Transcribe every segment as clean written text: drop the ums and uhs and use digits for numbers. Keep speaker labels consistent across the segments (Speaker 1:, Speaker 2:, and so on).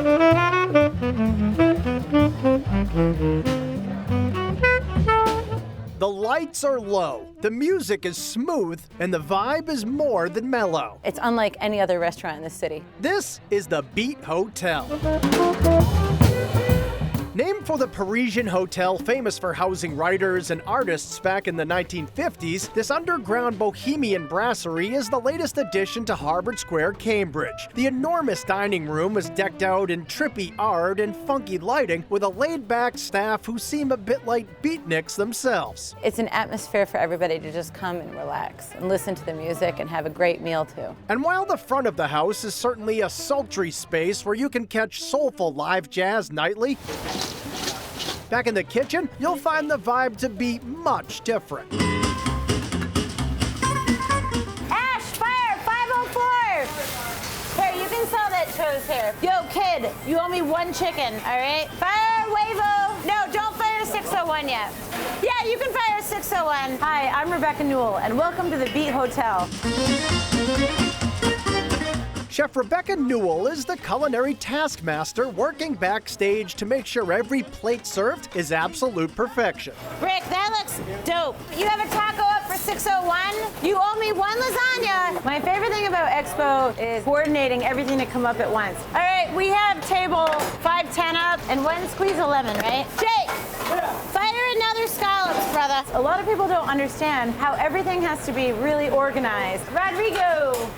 Speaker 1: The lights are low, the music is smooth, and the vibe is more than mellow.
Speaker 2: It's unlike any other restaurant in the city.
Speaker 1: This is the Beat Hotel. Named for the Parisian hotel famous for housing writers and artists back in the 1950s, this underground bohemian brasserie is the latest addition to Harvard Square, Cambridge. The enormous dining room is decked out in trippy art and funky lighting with a laid-back staff who seem a bit like beatniks themselves.
Speaker 2: It's an atmosphere for everybody to just come and relax and listen to the music and have a great meal too.
Speaker 1: And while the front of the house is certainly a sultry space where you can catch soulful live jazz nightly, back in the kitchen, you'll find the vibe to be much different.
Speaker 2: Ash, fire, 504! Here, you can sell that toast here. Yo, kid, you owe me 1 chicken, all right? Fire, Wavo! No, don't fire 601 yet. Yeah, you can fire 601. Hi, I'm Rebecca Newell, and welcome to the Beat Hotel.
Speaker 1: Chef Rebecca Newell is the culinary taskmaster working backstage to make sure every plate served is absolute perfection.
Speaker 2: Rick, that looks dope. You have a taco up for 601? You owe me 1 lasagna. My favorite thing about Expo is coordinating everything to come up at once. All right, we have table 510 up and 1 squeeze of lemon, right? Jake, fire another scallops, brother. A lot of people don't understand how everything has to be really organized. Rodrigo,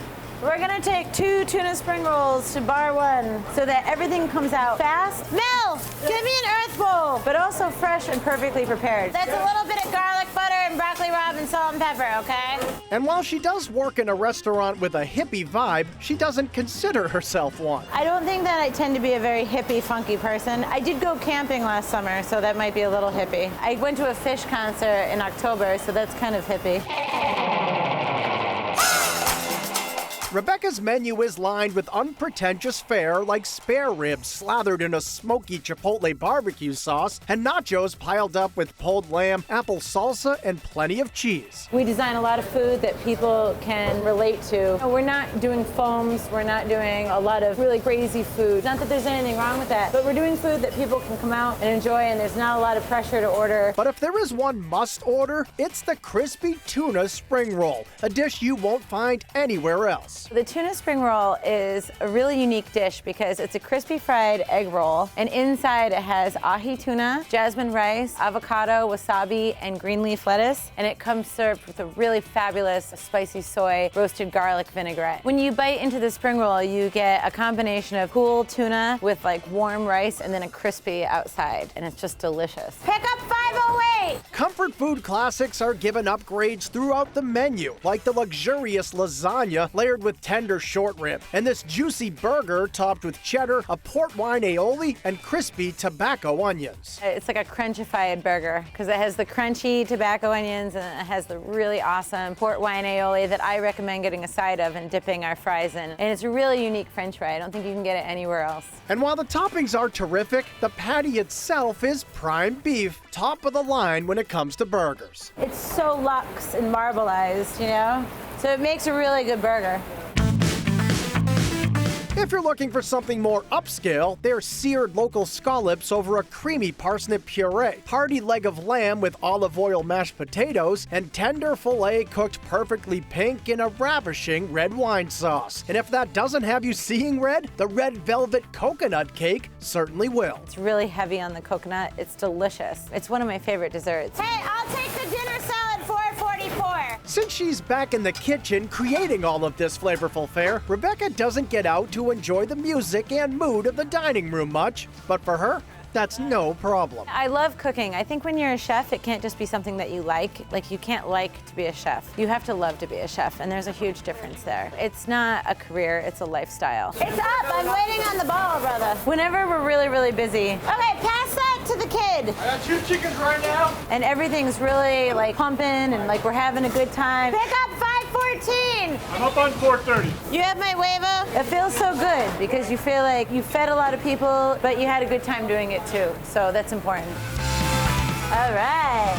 Speaker 2: we're gonna take 2 tuna spring rolls to bar 1 so that everything comes out fast. Mel, give me an earth bowl, but also fresh and perfectly prepared. That's a little bit of garlic butter and broccoli rabe and salt and pepper, okay?
Speaker 1: And while she does work in a restaurant with a hippie vibe, she doesn't consider herself one.
Speaker 2: I don't think that I tend to be a very hippie, funky person. I did go camping last summer, so that might be a little hippie. I went to a Fish concert in October, so that's kind of hippie.
Speaker 1: Rebecca's menu is lined with unpretentious fare like spare ribs slathered in a smoky chipotle barbecue sauce and nachos piled up with pulled lamb, apple salsa, and plenty of cheese.
Speaker 2: We design a lot of food that people can relate to. We're not doing foams, we're not doing a lot of really crazy food. Not that there's anything wrong with that, but we're doing food that people can come out and enjoy, and there's not a lot of pressure to order.
Speaker 1: But if there is one must order, it's the crispy tuna spring roll, a dish you won't find anywhere else.
Speaker 2: The tuna spring roll is a really unique dish because it's a crispy fried egg roll, and inside it has ahi tuna, jasmine rice, avocado, wasabi, and green leaf lettuce, and it comes served with a really fabulous spicy soy roasted garlic vinaigrette. When you bite into the spring roll, you get a combination of cool tuna with like warm rice and then a crispy outside, and it's just delicious. Pick up 508!
Speaker 1: Comfort food classics are given upgrades throughout the menu, like the luxurious lasagna layered with tender short rib, and this juicy burger topped with cheddar, a port wine aioli, and crispy tobacco onions.
Speaker 2: It's like a crunchified burger because it has the crunchy tobacco onions and it has the really awesome port wine aioli that I recommend getting a side of and dipping our fries in. And it's a really unique French fry. I don't think you can get it anywhere else.
Speaker 1: And while the toppings are terrific, the patty itself is prime beef, top of the line when it comes to burgers.
Speaker 2: It's so luxe and marbleized, you know? So it makes a really good burger.
Speaker 1: If you're looking for something more upscale, there's seared local scallops over a creamy parsnip puree, hearty leg of lamb with olive oil mashed potatoes, and tender filet cooked perfectly pink in a ravishing red wine sauce. And if that doesn't have you seeing red, the red velvet coconut cake certainly will.
Speaker 2: It's really heavy on the coconut. It's delicious. It's one of my favorite desserts. Hey, I'll take the dinner salad, $4.44.
Speaker 1: Since she's back in the kitchen creating all of this flavorful fare, Rebecca doesn't get out to enjoy the music and mood of the dining room much, but for her, that's no problem.
Speaker 2: I love cooking. I think when you're a chef, it can't just be something that you like. Like, you can't like to be a chef. You have to love to be a chef, and there's a huge difference there. It's not a career, it's a lifestyle. It's up! I'm waiting on the ball, brother. Whenever we're really, really busy. Okay, pass that to the kid.
Speaker 3: I got 2 chickens right now.
Speaker 2: And everything's really, like, pumping, and, like, we're having a good time. Pick up 514!
Speaker 3: I'm up on 430.
Speaker 2: You have my waiver? It feels so good, because you feel like you fed a lot of people, but you had a good time doing it too. So that's important. All right.